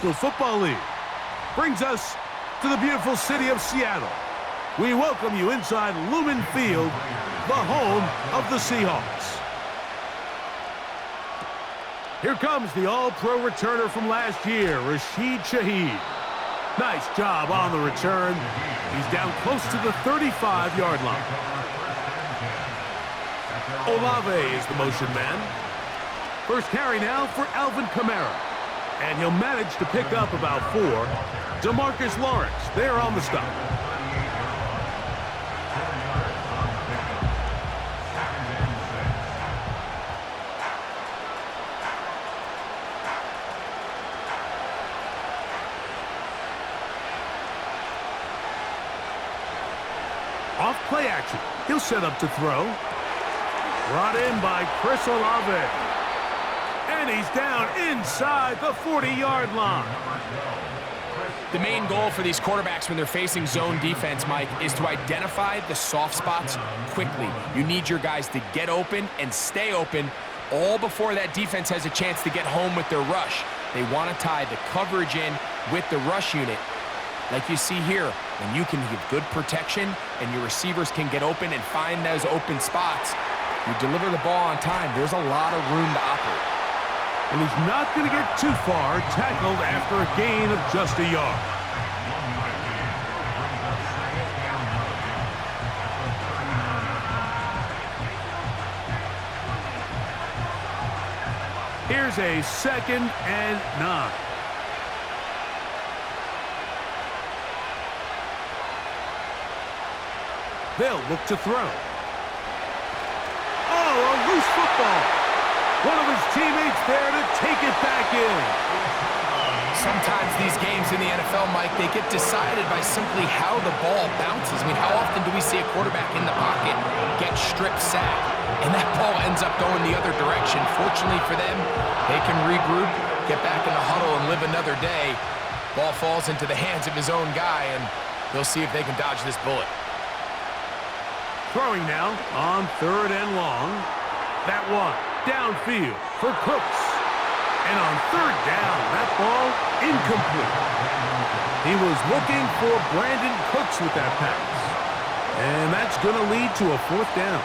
Football League brings us to the beautiful city of Seattle. We welcome you inside Lumen Field, the home of the Seahawks. Here comes the all-pro returner from last year, Rashid Shaheed. Nice job on the return. He's down close to the 35-yard line. Olave is the motion man. First carry now for Alvin Kamara. And he'll manage to pick up about 4. DeMarcus Lawrence there on the stop. Off play action. He'll set up to throw. Brought in by Chris Olave. And he's down inside the 40-yard line. The main goal for these quarterbacks when they're facing zone defense, Mike, is to identify the soft spots quickly. You need your guys to get open and stay open all before that defense has a chance to get home with their rush. They want to tie the coverage in with the rush unit. Like you see here, when you can give good protection and your receivers can get open and find those open spots, you deliver the ball on time. There's a lot of room to operate. And he's not going to get too far, tackled after a gain of just a yard. Here's a 2nd and 9. They'll look to throw. Oh, a loose football. One of his teammates there to take it back in. Sometimes these games in the NFL, Mike, they get decided by simply how the ball bounces. I mean, how often do we see a quarterback in the pocket get strip sacked, and that ball ends up going the other direction? Fortunately for them, they can regroup, get back in the huddle, and live another day. Ball falls into the hands of his own guy, and they'll see if they can dodge this bullet. Throwing now on 3rd and long. That one downfield for Cooks. And on 3rd down, that ball incomplete. He was looking for Brandon Cooks with that pass. And that's going to lead to a 4th down.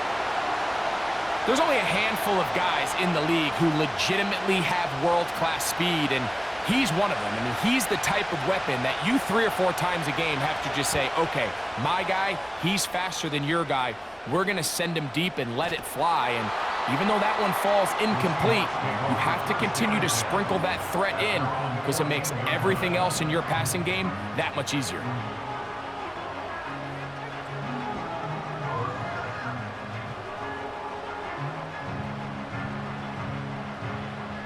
There's only a handful of guys in the league who legitimately have world-class speed, and he's one of them. I mean, he's the type of weapon that you 3 or 4 times a game have to just say, okay, my guy, he's faster than your guy. We're going to send him deep and let it fly. And even though that one falls incomplete, you have to continue to sprinkle that threat in because it makes everything else in your passing game that much easier.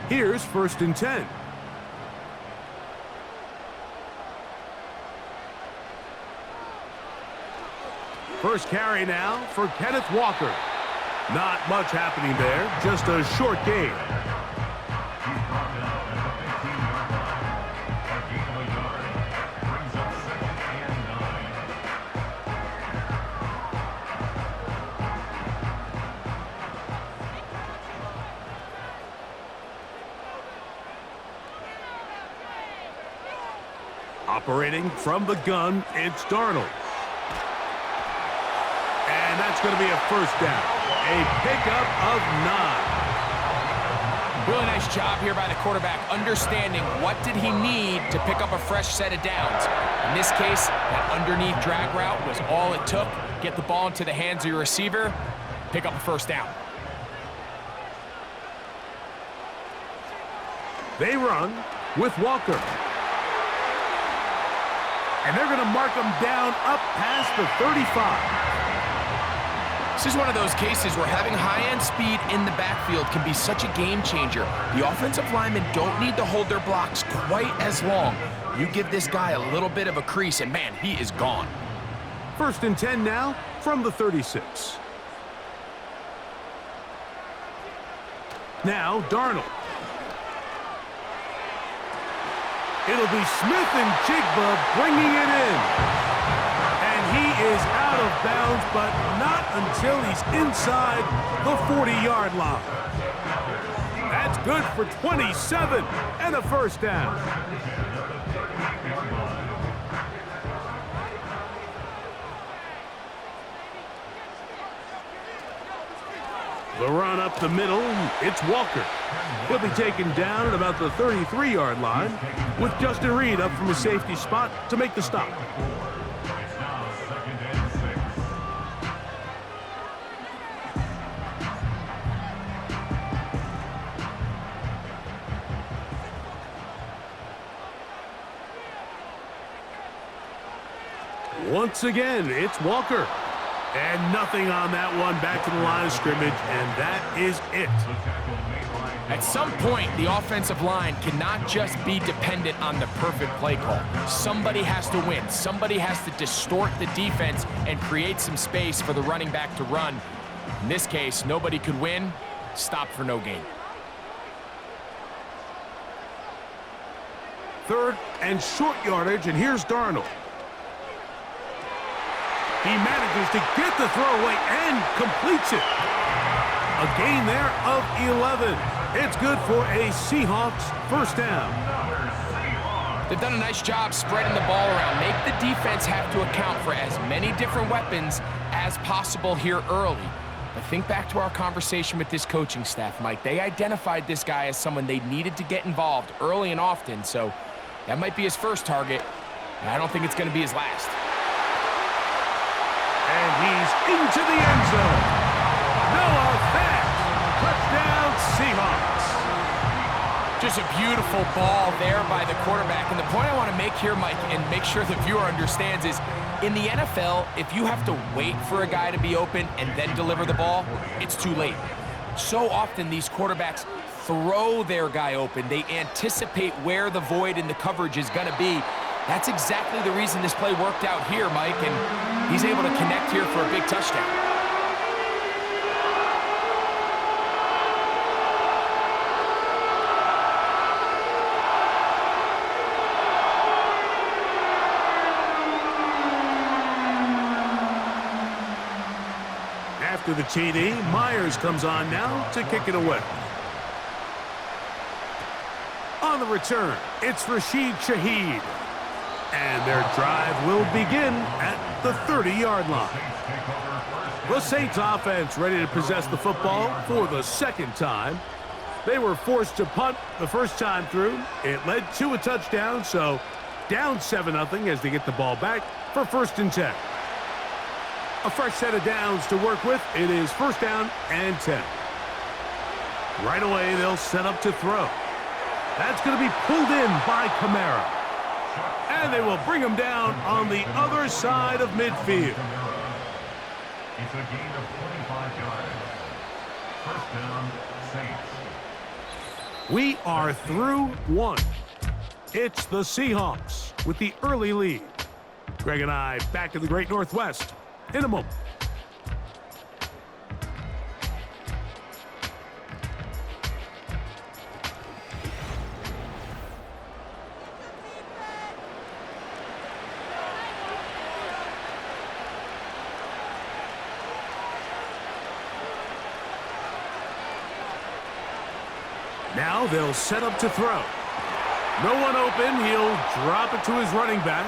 Here's 1st and 10. First carry now for Kenneth Walker. Not much happening there, just a short gain. Operating from the gun, it's Darnold. And that's going to be a 1st down. A pickup of 9. Really nice job here by the quarterback, understanding what did he need to pick up a fresh set of downs. In this case, that underneath drag route was all it took. Get the ball into the hands of your receiver, pick up a 1st down. They run with Walker. And they're going to mark him down up past the 35. This is one of those cases where having high-end speed in the backfield can be such a game changer. The offensive linemen don't need to hold their blocks quite as long. You give this guy a little bit of a crease, and man, he is gone. 1st and 10 now from the 36. Now Darnold. It'll be Smith and Jigba bringing it in. And he is out of bounds, but not until he's inside the 40-yard line. That's good for 27 and a 1st down. The run up the middle, it's Walker. He'll be taken down at about the 33-yard line with Justin Reed up from a safety spot to make the stop. Once again, it's Walker. And nothing on that one, back to the line of scrimmage, and that is it. At some point, the offensive line cannot just be dependent on the perfect play call. Somebody has to win. Somebody has to distort the defense and create some space for the running back to run. In this case, nobody could win. Stop for no gain. Third and short yardage, and here's Darnold. He manages to get the throw away and completes it. A gain there of 11. It's good for a Seahawks first down. They've done a nice job spreading the ball around. Make the defense have to account for as many different weapons as possible here early. But think back to our conversation with this coaching staff, Mike. They identified this guy as someone they needed to get involved early and often, so that might be his first target. I don't think it's going to be his last. And he's into the end zone. Noah Fant. Touchdown, Seahawks. Just a beautiful ball there by the quarterback. And the point I want to make here, Mike, and make sure the viewer understands is, in the NFL, if you have to wait for a guy to be open and then deliver the ball, it's too late. So often these quarterbacks throw their guy open. They anticipate where the void in the coverage is going to be. That's exactly the reason this play worked out here, Mike, and he's able to connect here for a big touchdown. After the TD, Myers comes on now to kick it away. On the return, it's Rashid Shaheed. And their drive will begin at the 30-yard line. The Saints offense ready to possess the football for the second time. They were forced to punt the first time through. It led to a touchdown, so down 7-0 as they get the ball back for 1st and 10. A fresh set of downs to work with. It is 1st down and 10. Right away, they'll set up to throw. That's going to be pulled in by Kamara. And they will bring him down on the other side of midfield. It's a gain of 25 yards. 1st down, Saints. We are through one. It's the Seahawks with the early lead. Greg and I back in the Great Northwest in a moment. Now they'll set up to throw. No one open. He'll drop it to his running back.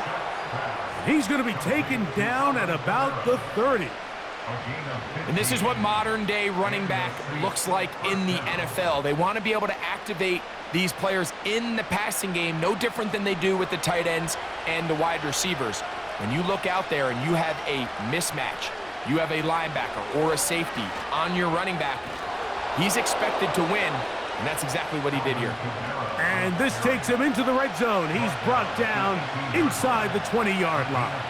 He's going to be taken down at about the 30. And this is what modern-day running back looks like in the NFL. They want to be able to activate these players in the passing game, no different than they do with the tight ends and the wide receivers. When you look out there and you have a mismatch, you have a linebacker or a safety on your running back, he's expected to win. And that's exactly what he did here. And this takes him into the red zone. He's brought down inside the 20-yard line.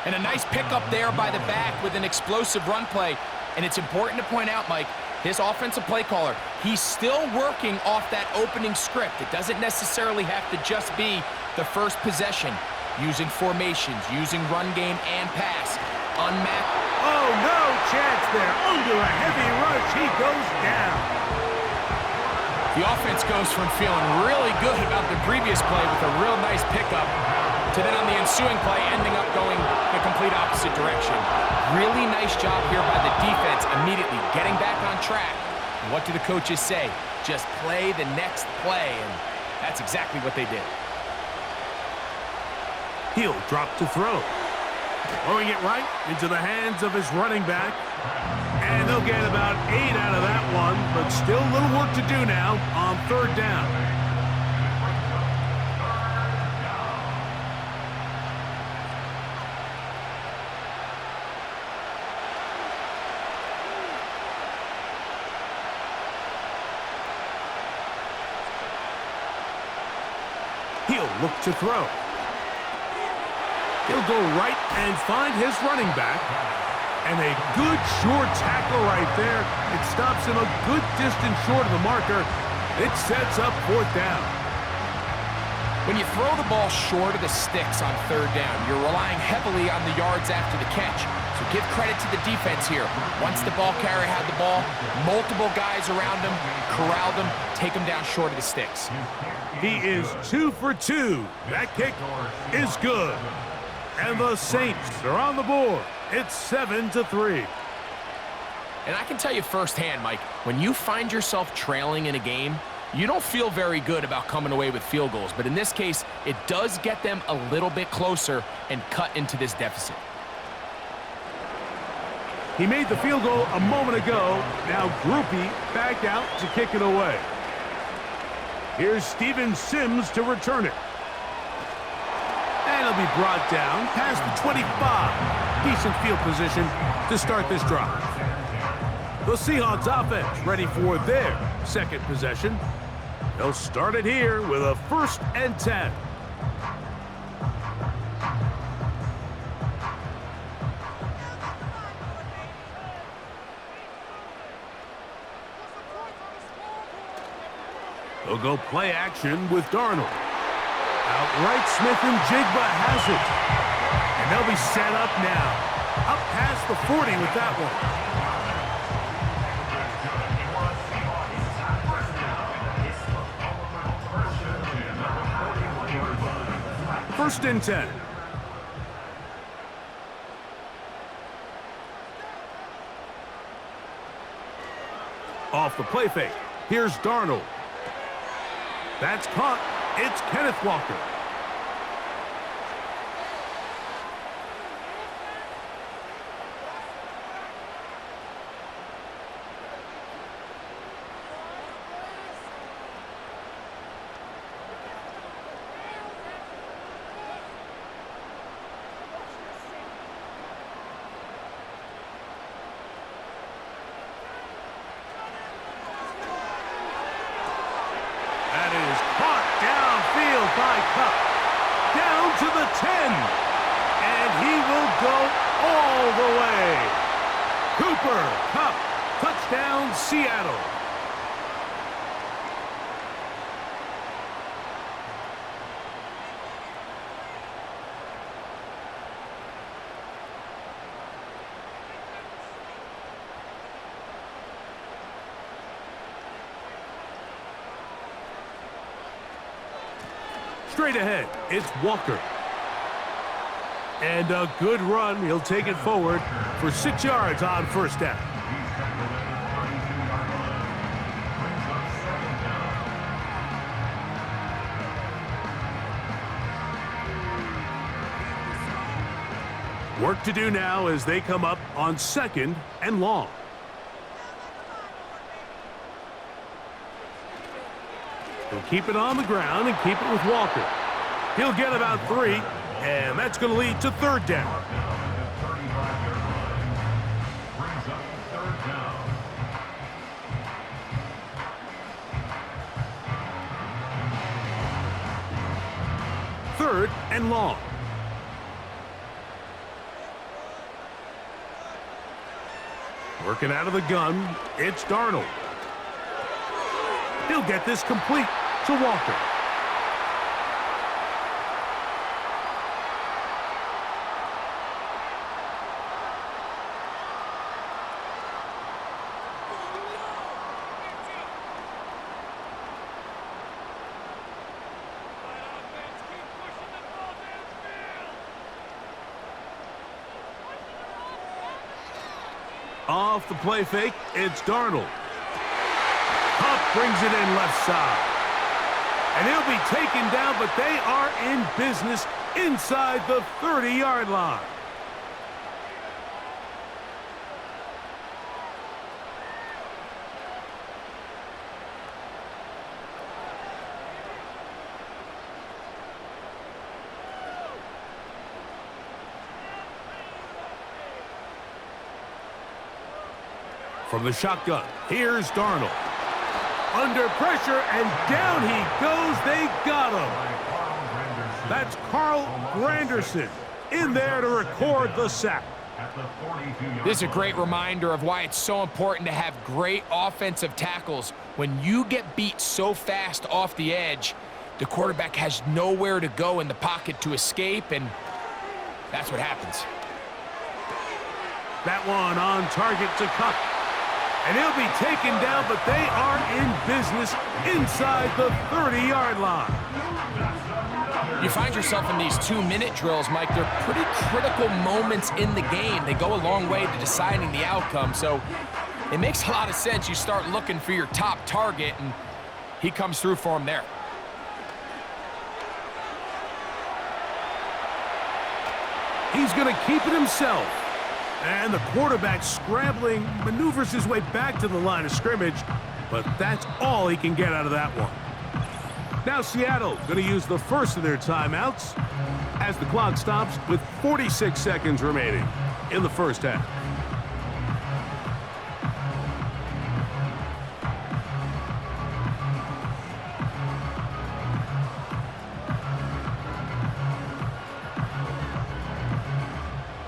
And a nice pickup there by the back with an explosive run play. And it's important to point out, Mike, his offensive play caller, he's still working off that opening script. It doesn't necessarily have to just be the first possession. Using formations, using run game and pass. Unmapped. Oh, no chance there. Under a heavy rush, he goes down. The offense goes from feeling really good about the previous play with a real nice pickup to then on the ensuing play ending up going the complete opposite direction. Really nice job here by the defense immediately getting back on track. And what do the coaches say? Just play the next play, and that's exactly what they did. He'll drop to throw. Throwing it right into the hands of his running back. And they'll get about 8 out of that one, but still a little work to do now on third down. He'll look to throw. He'll go right and find his running back. And a good short tackle right there. It stops him a good distance short of the marker. It sets up fourth down. When you throw the ball short of the sticks on third down, you're relying heavily on the yards after the catch. So give credit to the defense here. Once the ball carrier had the ball, multiple guys around him, corralled him, take him down short of the sticks. He is 2 for 2. That kick is good. And the Saints are on the board. It's 7-3. And I can tell you firsthand, Mike, when you find yourself trailing in a game, you don't feel very good about coming away with field goals. But in this case, it does get them a little bit closer and cut into this deficit. He made the field goal a moment ago. Now Groupie back out to kick it away. Here's Steven Sims to return it. And he'll be brought down past the 25. Decent field position to start this drive. The Seahawks offense ready for their second possession. They'll start it here with a 1st and 10. They'll go play action with Darnold. Outright Smith and Jigba has it. And they'll be set up now. Up past the 40 with that one. 1st and 10. Off the play fake. Here's Darnold. That's caught. It's Kenneth Walker. That is caught downfield by Cup. Down to the 10. And he will go all the way. Cooper Cup. Touchdown, Seattle. Straight ahead, it's Walker. And a good run. He'll take it forward for 6 yards on 1st down. Work to do now as they come up on 2nd and long. He'll keep it on the ground and keep it with Walker. He'll get about 3, and that's going to lead to 3rd down. Third and long. Working out of the gun, it's Darnold. He'll get this complete to Walker. Off the play fake, it's Darnold. Huff brings it in left side. And he'll be taken down, but they are in business inside the 30-yard line. From the shotgun, here's Darnold. Under pressure, and down he goes. They got him. That's Carl Granderson in there to record the sack. This is a great reminder of why it's so important to have great offensive tackles. When you get beat so fast off the edge, the quarterback has nowhere to go in the pocket to escape, and that's what happens. That one on target to Cup. And he'll be taken down, but they are in business inside the 30-yard line. You find yourself in these 2-minute drills, Mike. They're pretty critical moments in the game. They go a long way to deciding the outcome, so it makes a lot of sense. You start looking for your top target, and he comes through for him there. He's going to keep it himself. And the quarterback scrambling, maneuvers his way back to the line of scrimmage, but that's all he can get out of that one. Now Seattle going to use the first of their timeouts as the clock stops with 46 seconds remaining in the first half.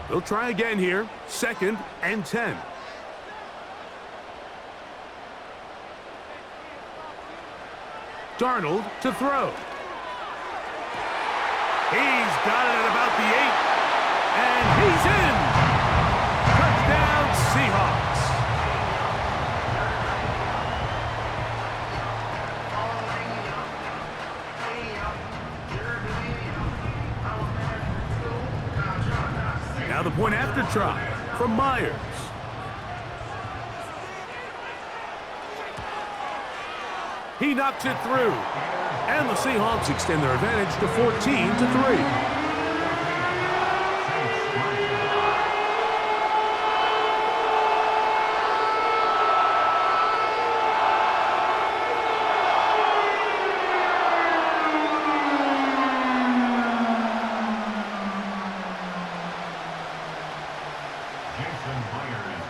They'll try again here. 2nd and 10. Darnold to throw. He's got it at about the 8. And he's in. Touchdown, Seahawks. Now the point after try from Myers. He knocks it through. And the Seahawks extend their advantage to 14-3.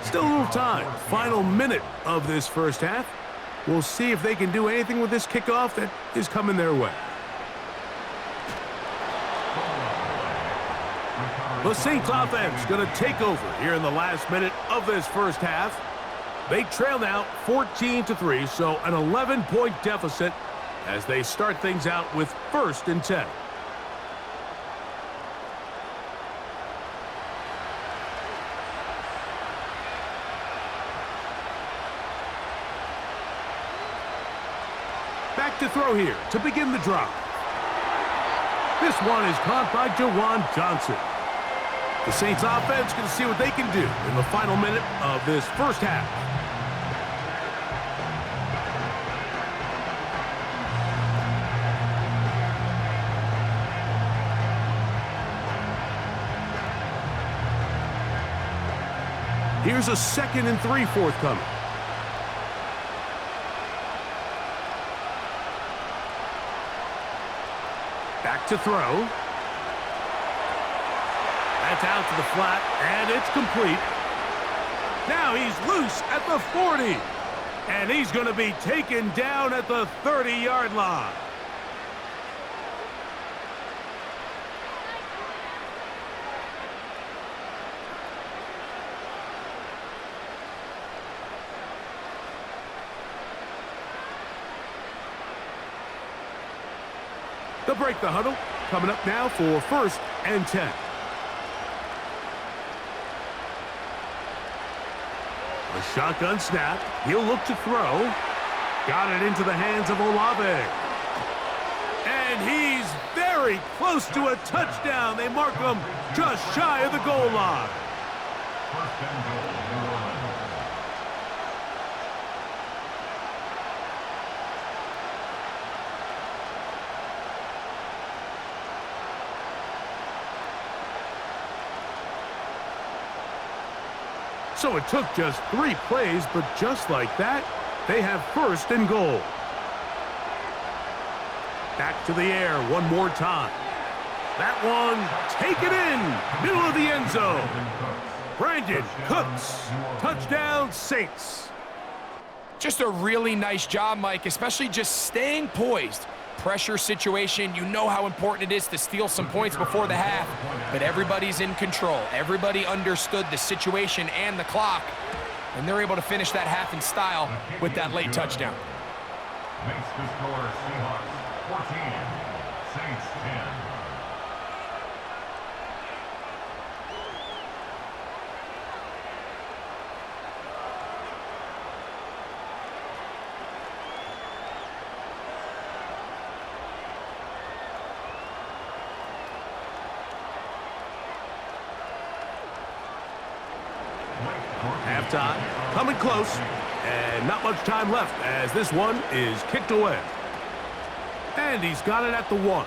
Still a little time. Final minute of this first half. We'll see if they can do anything with this kickoff that is coming their way. The Saints offense going to take over here in the last minute of this first half. They trail now 14-3, so an 11-point deficit as they start things out with 1st and 10. Back to throw here to begin the drive. This one is caught by Jawan Johnson. The Saints offense going to see what they can do in the final minute of this first half. Here's a 2nd and 3 forthcoming. Back to throw. That's out to the flat, and it's complete. Now he's loose at the 40, and he's going to be taken down at the 30-yard line. They'll break the huddle. Coming up now for 1st and 10. A shotgun snap. He'll look to throw. Got it into the hands of Olave. And he's very close to a touchdown. They mark him just shy of the goal line. 1st and goal, New Orleans. So it took just 3 plays, but just like that, they have 1st and goal. Back to the air one more time. That one, take it in, middle of the end zone. Brandon Cooks, touchdown Saints. Just a really nice job, Mike, especially just staying poised. Pressure situation, you know how important it is to steal some points before the half, but everybody's in control. Everybody understood the situation and the clock, and they're able to finish that half in style with that late touchdown. Makes the score Seahawks 14, Saints 10. Halftime, coming close, and not much time left as this one is kicked away. And he's got it at the 1.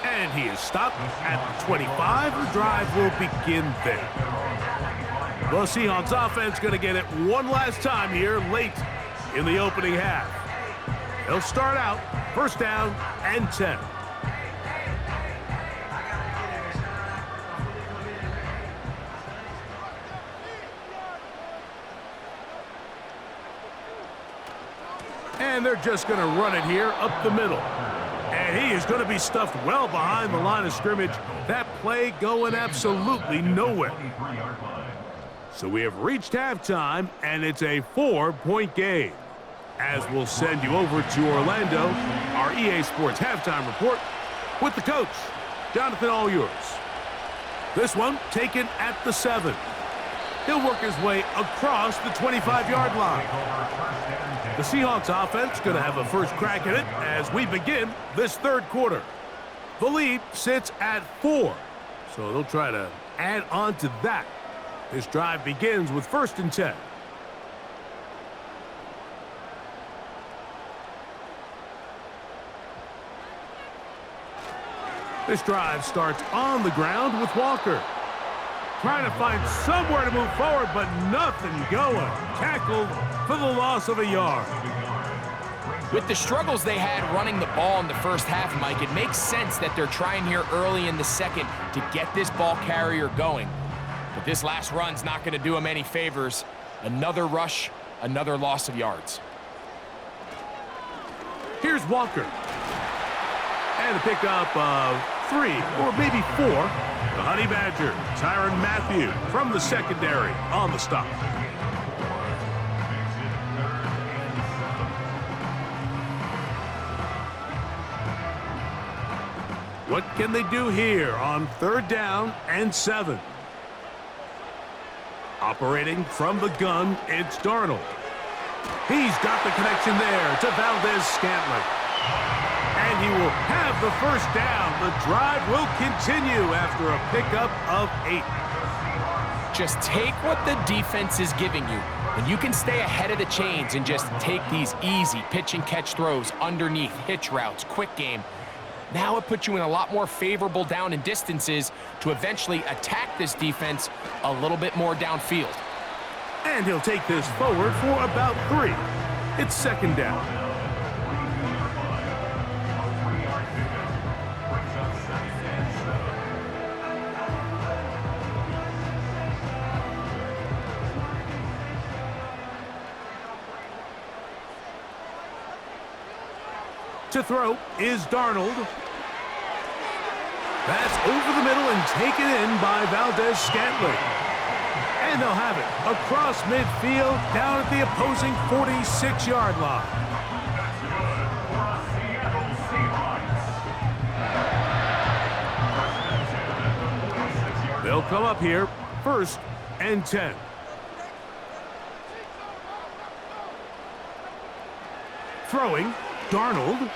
And he is stopped at the 25. The drive will begin there. The Seahawks offense going to get it one last time here late in the opening half. They'll start out first down and 10. And they're just going to run it here up the middle. And he is going to be stuffed well behind the line of scrimmage. That play going absolutely nowhere. So we have reached halftime, and it's a 4-point game. As we'll send you over to Orlando, our EA Sports halftime report with the coach, Jonathan, all yours. This one taken at the 7. He'll work his way across the 25-yard line. The Seahawks offense going to have a first crack at it as we begin this third quarter. The lead sits at 4, so they'll try to add on to that. This drive begins with first and 10. This drive starts on the ground with Walker. Trying to find somewhere to move forward, but nothing going. Tackled for the loss of a yard. With the struggles they had running the ball in the first half, Mike, it makes sense that they're trying here early in the second to get this ball carrier going. But this last run's not going to do them any favors. Another rush, another loss of yards. Here's Walker. And a pickup of 3 or maybe 4. The Honey Badger, Tyrann Mathieu from the secondary on the stop. What can they do here on third down and 7? Operating from the gun, it's Darnold. He's got the connection there to Valdez-Scantling. And he will have the first down. The drive will continue after a pickup of 8. Just take what the defense is giving you. When you can stay ahead of the chains and just take these easy pitch and catch throws underneath, hitch routes, quick game, now it puts you in a lot more favorable down and distances to eventually attack this defense a little bit more downfield. And he'll take this forward for about 3. It's second down. To throw is Darnold. That's over the middle and taken in by Valdez-Scantling. And they'll have it across midfield down at the opposing 46-yard line. They'll come up here first and 10. Throwing, Darnold.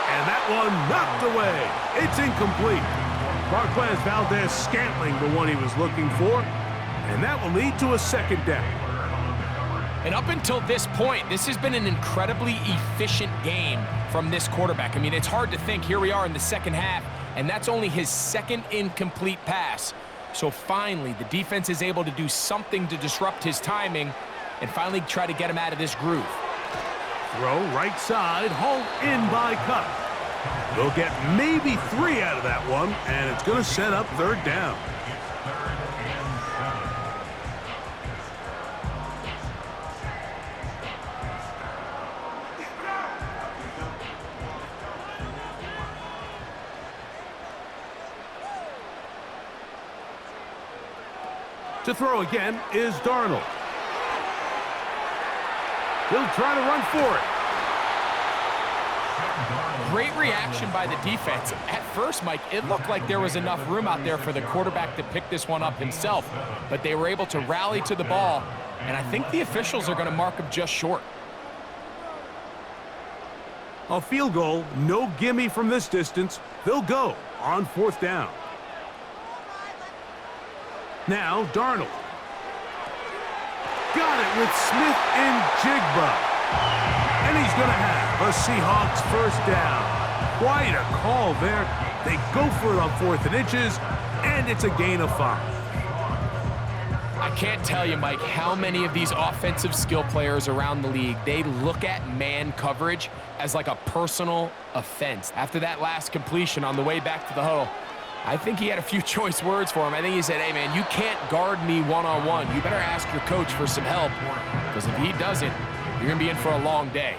And that one knocked away. It's incomplete. Marquez Valdez-Scantling, the one he was looking for. And that will lead to a second down. And up until this point, this has been an incredibly efficient game from this quarterback. I mean, it's hard to think. Here we are in the second half, and that's only his second incomplete pass. So finally, the defense is able to do something to disrupt his timing and finally try to get him out of this groove. Throw right side, hauled in by Cup. They'll get maybe 3 out of that one, and it's going to set up third down. To throw again is Darnold. He'll try to run for it. Great reaction by the defense. At first, Mike, it looked like there was enough room out there for the quarterback to pick this one up himself, but they were able to rally to the ball, and I think the officials are going to mark him just short. A field goal, no gimme from this distance. They'll go on 4th down. Now, Darnold. Got it with Smith and Jigba. And he's going to have a Seahawks first down. Quite a call there. They go for it on 4th and inches, and it's a gain of 5. I can't tell you, Mike, how many of these offensive skill players around the league, they look at man coverage as like a personal offense. After that last completion on the way back to the huddle, I think he had a few choice words for him. I think he said, hey, man, you can't guard me one-on-one. You better ask your coach for some help, because if he doesn't, you're going to be in for a long day.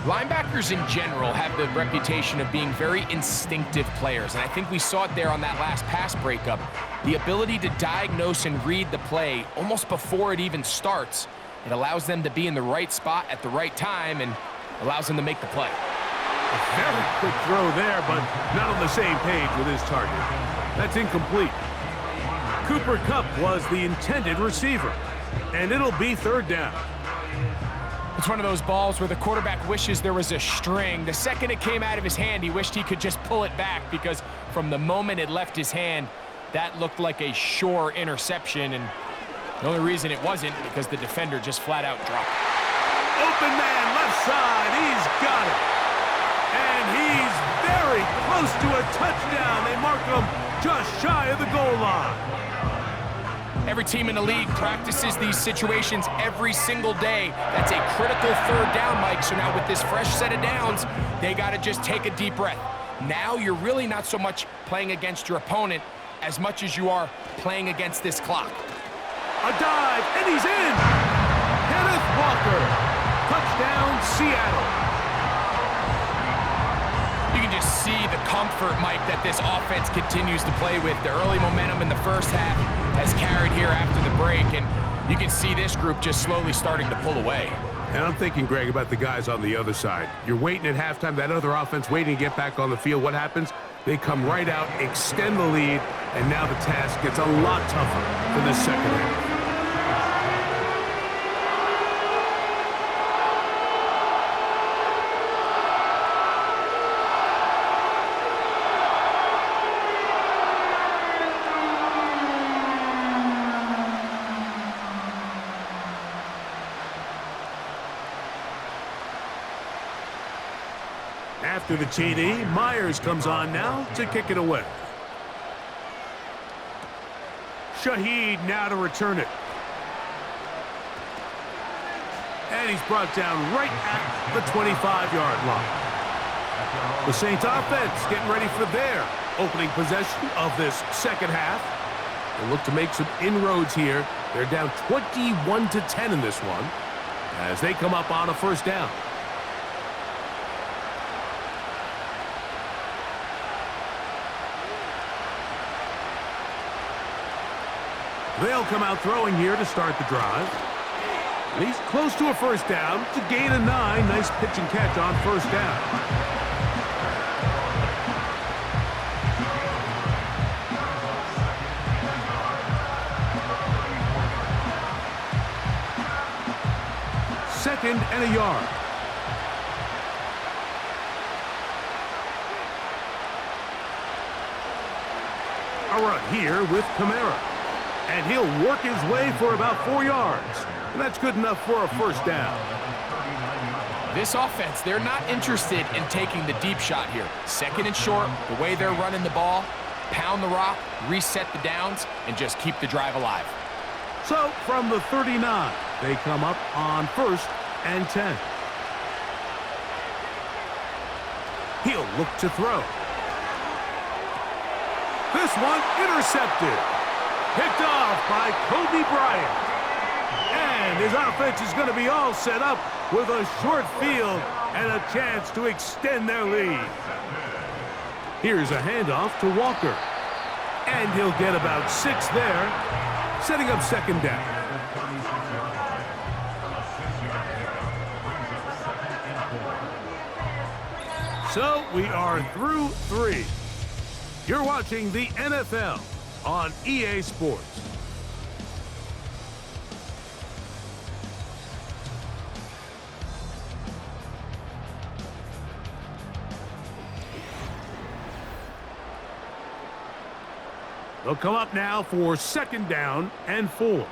Linebackers in general have the reputation of being very instinctive players, and I think we saw it there on that last pass breakup. The ability to diagnose and read the play almost before it even starts. It allows them to be in the right spot at the right time and allows them to make the play. A very quick throw there, but not on the same page with his target. That's incomplete. Cooper Kupp was the intended receiver, and it'll be 3rd down. It's one of those balls where the quarterback wishes there was a string. The second it came out of his hand, he wished he could just pull it back, because from the moment it left his hand, that looked like a sure interception, and the only reason it wasn't because the defender just flat out dropped it. Open man, left side, he's got it. And he's very close to a touchdown. They mark him just shy of the goal line. Every team in the league practices these situations every single day. That's a critical 3rd down, Mike. So now with this fresh set of downs, they got to just take a deep breath. Now you're really not so much playing against your opponent as much as you are playing against this clock. A dive, and he's in. Kenneth Walker. Touchdown, Seattle. You can just see the comfort, Mike, that this offense continues to play with. The early momentum in the first half has carried here after the break, and you can see this group just slowly starting to pull away. And I'm thinking, Greg, about the guys on the other side. You're waiting at halftime, that other offense waiting to get back on the field. What happens? They come right out, extend the lead, and now the task gets a lot tougher for the second half. After the TD, Myers comes on now to kick it away. Shaheed now to return it. And he's brought down right at the 25-yard line. The Saints offense getting ready for their opening possession of this second half. They look to make some inroads here. They're down 21-10 in this one as they come up on a 1st down. They'll come out throwing here to start the drive. And he's close to a 1st down to gain a 9. Nice pitch and catch on 1st down. Second and a yard. A run here with Kamara. And he'll work his way for about 4 yards. And that's good enough for a 1st down. This offense, they're not interested in taking the deep shot here. 2nd and short, the way they're running the ball, pound the rock, reset the downs, and just keep the drive alive. So from the 39, they come up on 1st and 10. He'll look to throw. This one intercepted. Picked off by Kobe Bryant. And his offense is going to be all set up with a short field and a chance to extend their lead. Here's a handoff to Walker. And he'll get about 6 there. setting up second down. So we are through 3. You're watching the NFL on EA Sports. They'll come up now for second down and 4.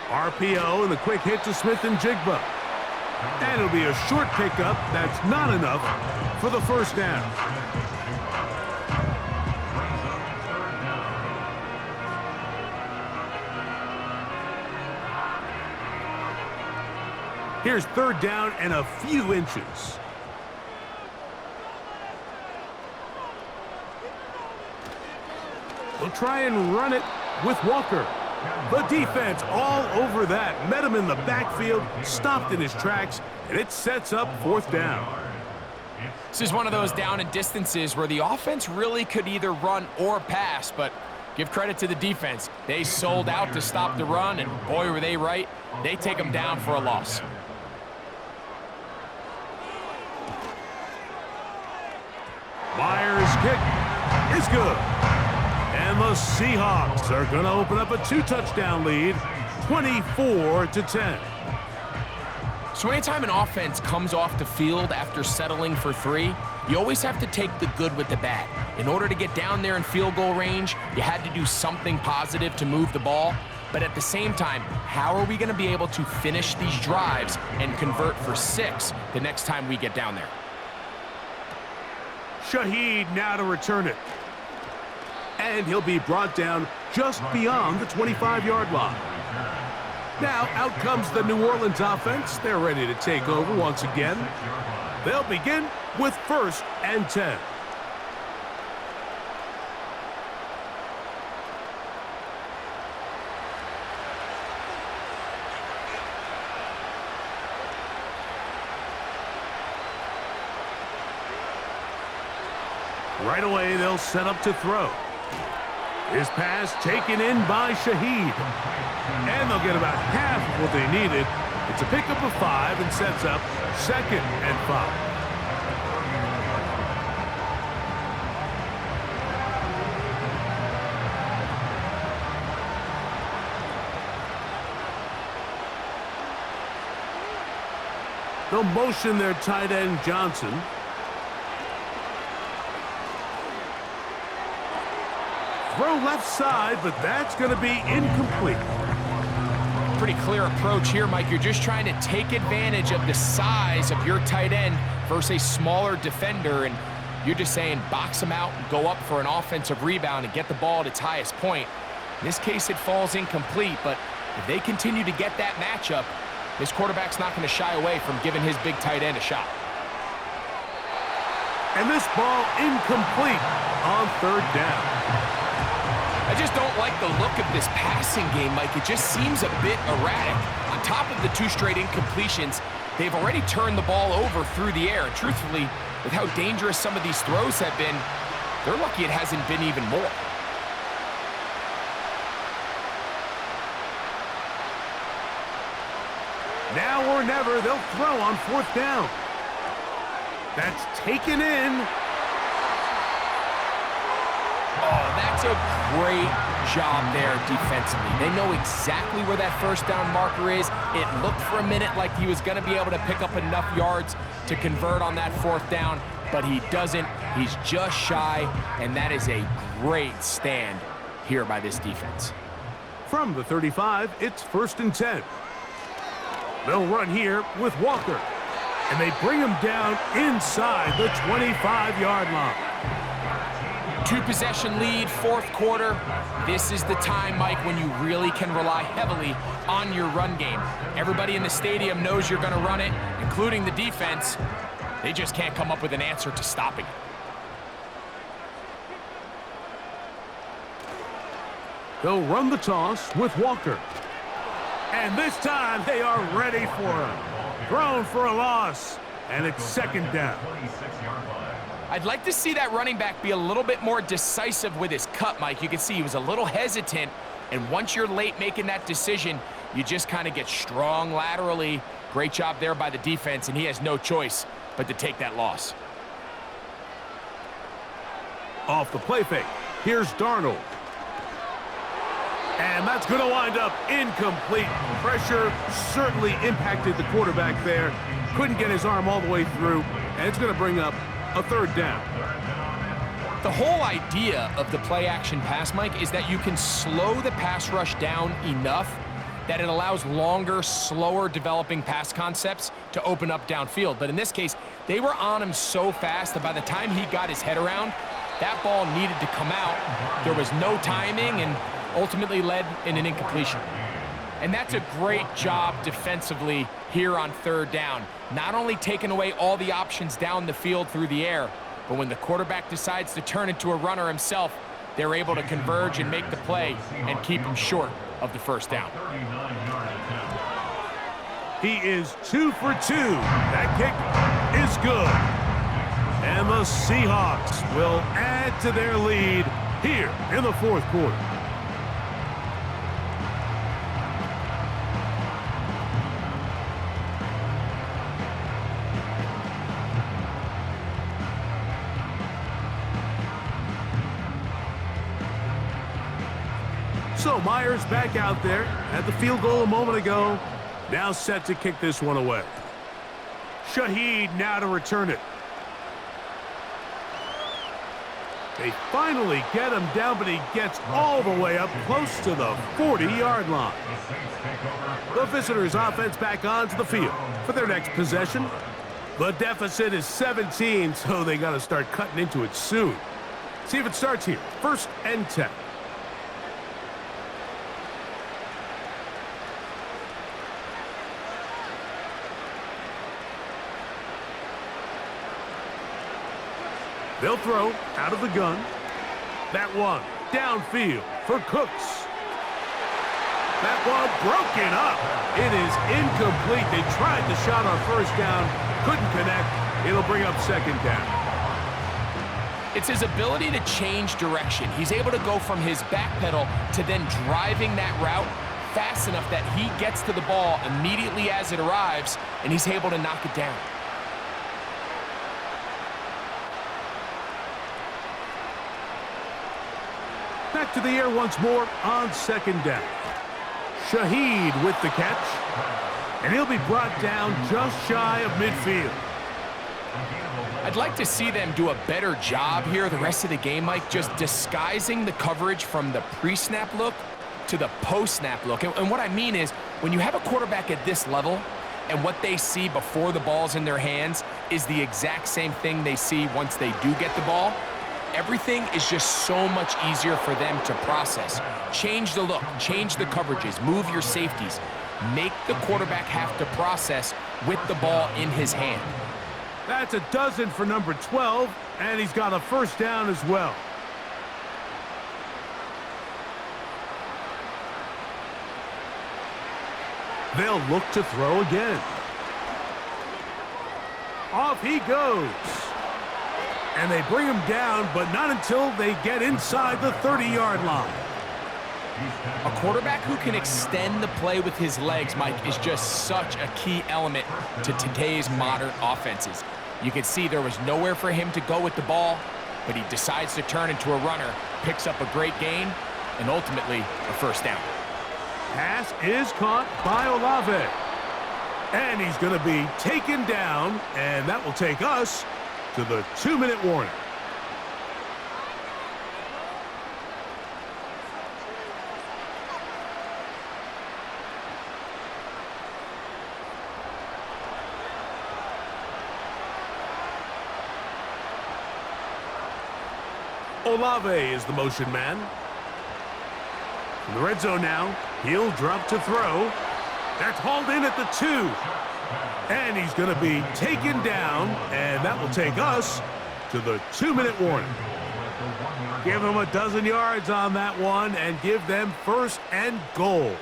RPO and the quick hit to Smith and Jigba. And it'll be a short pickup. That's not enough for the first down. Here's third down and a few inches. They'll try and run it with Walker. The defense all over that. Met him in the backfield, stopped in his tracks, and it sets up fourth down. This is one of those down and distances where the offense really could either run or pass, but give credit to the defense. They sold out to stop the run, and boy, were they right. They take them down for a loss. Myers' kick is good. And the Seahawks are going to open up a 2-touchdown lead, 24-10. So anytime an offense comes off the field after settling for 3, you always have to take the good with the bad. In order to get down there in field goal range, you had to do something positive to move the ball. But at the same time, how are we going to be able to finish these drives and convert for 6 the next time we get down there? Shaheed now to return it. And he'll be brought down just beyond the 25-yard line. Now out comes the New Orleans offense. They're ready to take over once again. They'll begin with first and 10. Right away, they'll set up to throw. His pass taken in by Shaheed. And they'll get about half of what they needed. It's a pickup of 5 and sets up second and 5. They'll motion their tight end Johnson. Throw left side, but that's going to be incomplete. Pretty clear approach here, Mike. You're just trying to take advantage of the size of your tight end versus a smaller defender, and you're just saying box him out and go up for an offensive rebound and get the ball at its highest point. In this case, it falls incomplete, but if they continue to get that matchup, this quarterback's not going to shy away from giving his big tight end a shot. And this ball incomplete on third down. I just don't like the look of this passing game, Mike. It just seems a bit erratic. On top of the 2 straight incompletions, they've already turned the ball over through the air. And truthfully, with how dangerous some of these throws have been, they're lucky it hasn't been even more. Now or never, they'll throw on fourth down. That's taken in. Oh, that's a great job there defensively. They know exactly where that first down marker is. It looked for a minute like he was going to be able to pick up enough yards to convert on that fourth down, but he doesn't. He's just shy, and that is a great stand here by this defense. From the 35, it's first and 10. They'll run here with Walker, and they bring him down inside the 25-yard line. 2-possession lead, fourth quarter. This is the time, Mike, when you really can rely heavily on your run game. Everybody in the stadium knows you're going to run it, including the defense. They just can't come up with an answer to stopping it. They'll run the toss with Walker. And this time they are ready for him. Thrown for a loss, and it's second down. I'd like to see that running back be a little bit more decisive with his cut, Mike. You can see he was a little hesitant, and once you're late making that decision, you just kind of get strong laterally. Great job there by the defense, and he has no choice but to take that loss. Off the play fake, here's Darnold. And that's going to wind up incomplete. Pressure certainly impacted the quarterback there. Couldn't get his arm all the way through, and it's going to bring up a third down. The whole idea of the play-action pass, Mike, is that you can slow the pass rush down enough that it allows longer, slower developing pass concepts to open up downfield. But in this case, they were on him so fast that by the time he got his head around, that ball needed to come out. There was no timing and ultimately led in an incompletion. And that's a great job defensively here on third down. Not only taking away all the options down the field through the air, but when the quarterback decides to turn into a runner himself, they're able to converge and make the play and keep him short of the first down. He is 2 for 2. That kick is good. And the Seahawks will add to their lead here in the fourth quarter. So Myers back out there, had the field goal a moment ago, now set to kick this one away. Shaheed now to return it. They finally get him down, but he gets all the way up close to the 40-yard line. The visitors' offense back onto the field for their next possession. The deficit is 17, so they got to start cutting into it soon. See if it starts here. 1st and 10. They'll throw out of the gun. That one downfield for Cooks. That one broken up. It is incomplete. They tried the shot on first down, couldn't connect. It'll bring up second down. It's his ability to change direction. He's able to go from his back pedal to then driving that route fast enough that he gets to the ball immediately as it arrives, and he's able to knock it down. Back to the air once more on second down. Shaheed with the catch. And he'll be brought down just shy of midfield. I'd like to see them do a better job here the rest of the game, Mike, just disguising the coverage from the pre-snap look to the post-snap look. And what I mean is, when you have a quarterback at this level and what they see before the ball's in their hands is the exact same thing they see once they do get the ball, everything is just so much easier for them to process. Change the look, change the coverages, move your safeties. Make the quarterback have to process with the ball in his hand. That's a dozen for number 12, and he's got a first down as well. They'll look to throw again. Off he goes. And they bring him down, but not until they get inside the 30-yard line. A quarterback who can extend the play with his legs, Mike, is just such a key element to today's modern offenses. You can see there was nowhere for him to go with the ball, but he decides to turn into a runner, picks up a great gain, and ultimately a first down. Pass is caught by Olave. And he's going to be taken down, and that will take us to the 2-minute warning. Olave is the motion man. In the red zone now, he'll drop to throw. That's hauled in at the 2. And he's going to be taken down, and that will take us to the 2-minute warning. Give them a dozen yards on that one and give them 1st and goal.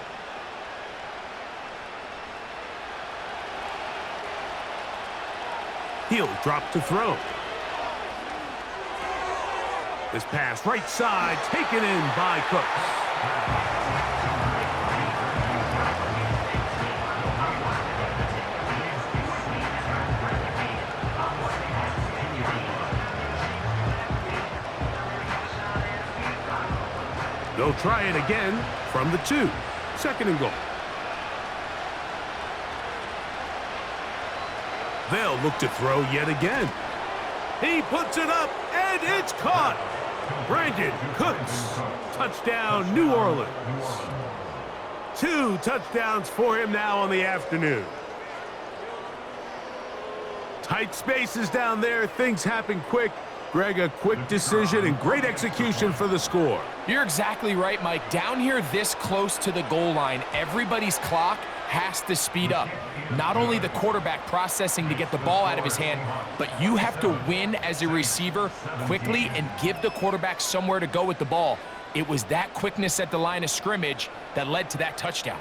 He'll drop to throw. This pass right side taken in by Cooks. They'll try it again from the 2. 2nd and goal. They'll look to throw yet again. He puts it up, and it's caught. Brandon Cooks. Touchdown, New Orleans. 2 touchdowns for him now on the afternoon. Tight spaces down there. Things happen quick. Greg, a quick decision and great execution for the score. You're exactly right, Mike. Down here this close to the goal line, everybody's clock has to speed up. Not only the quarterback processing to get the ball out of his hand, but you have to win as a receiver quickly and give the quarterback somewhere to go with the ball. It was that quickness at the line of scrimmage that led to that touchdown.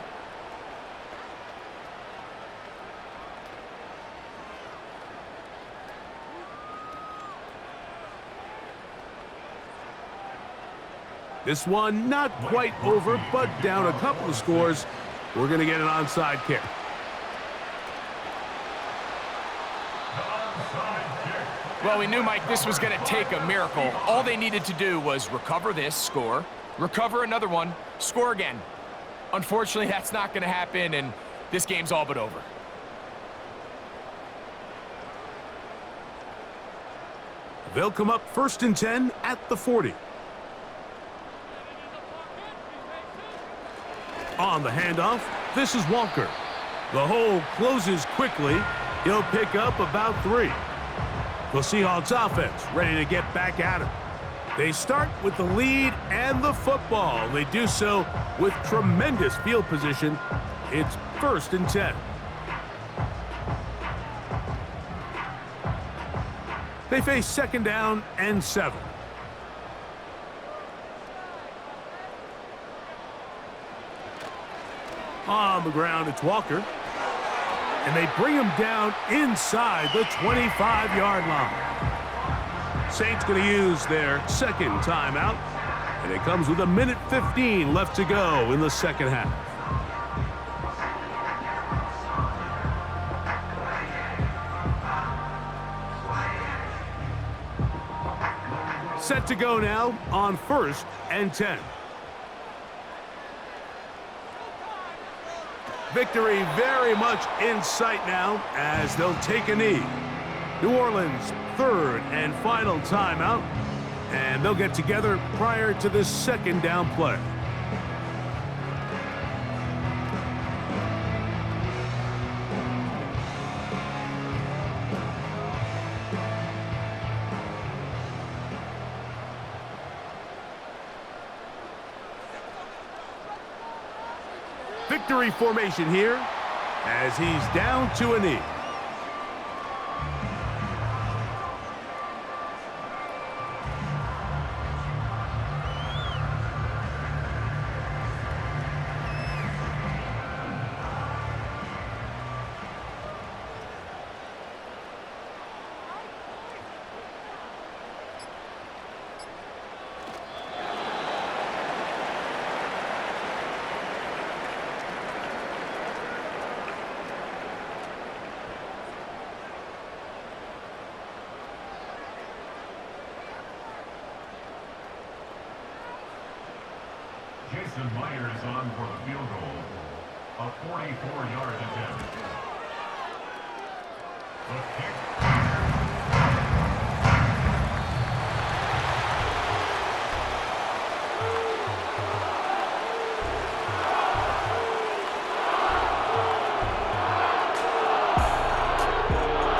This one not quite over, but down a couple of scores. We're going to get an onside kick. Well, we knew, Mike, this was going to take a miracle. All they needed to do was recover this, score, recover another one, score again. Unfortunately, that's not going to happen, and this game's all but over. They'll come up 1st and 10 at the 40. On the handoff, this is Walker. The hole closes quickly. He'll pick up about 3. The Seahawks offense ready to get back at him. They start with the lead and the football. They do so with tremendous field position. It's 1st and 10. They face 2nd down and 7. On the ground, it's Walker. And they bring him down inside the 25-yard line. Saints going to use their 2nd timeout. And it comes with 1:15 left to go in the 2nd half. Set to go now on 1st and 10. Victory very much in sight now as they'll take a knee. New Orleans' 3rd and final timeout, and they'll get together prior to this 2nd down play. Victory formation here as he's down to a knee. Jason Myers on for the field goal. A 44-yard attempt. The kick.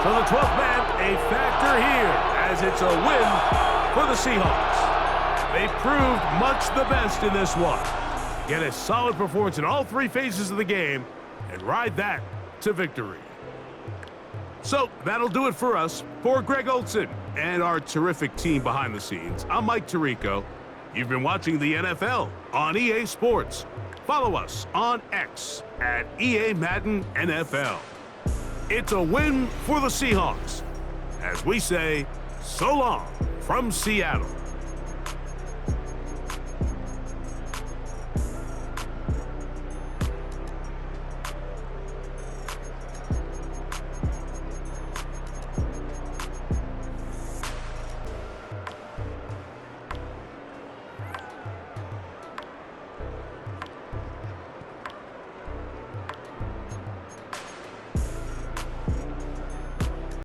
So the 12th man, a factor here as it's a win for the Seahawks. They proved much the best in this one. Get a solid performance in all 3 phases of the game and ride that to victory. So that'll do it for us. For Greg Olson and our terrific team behind the scenes, I'm Mike Tirico. You've been watching the NFL on EA Sports. Follow us on X at EA Madden NFL. It's a win for the Seahawks. As we say, so long from Seattle.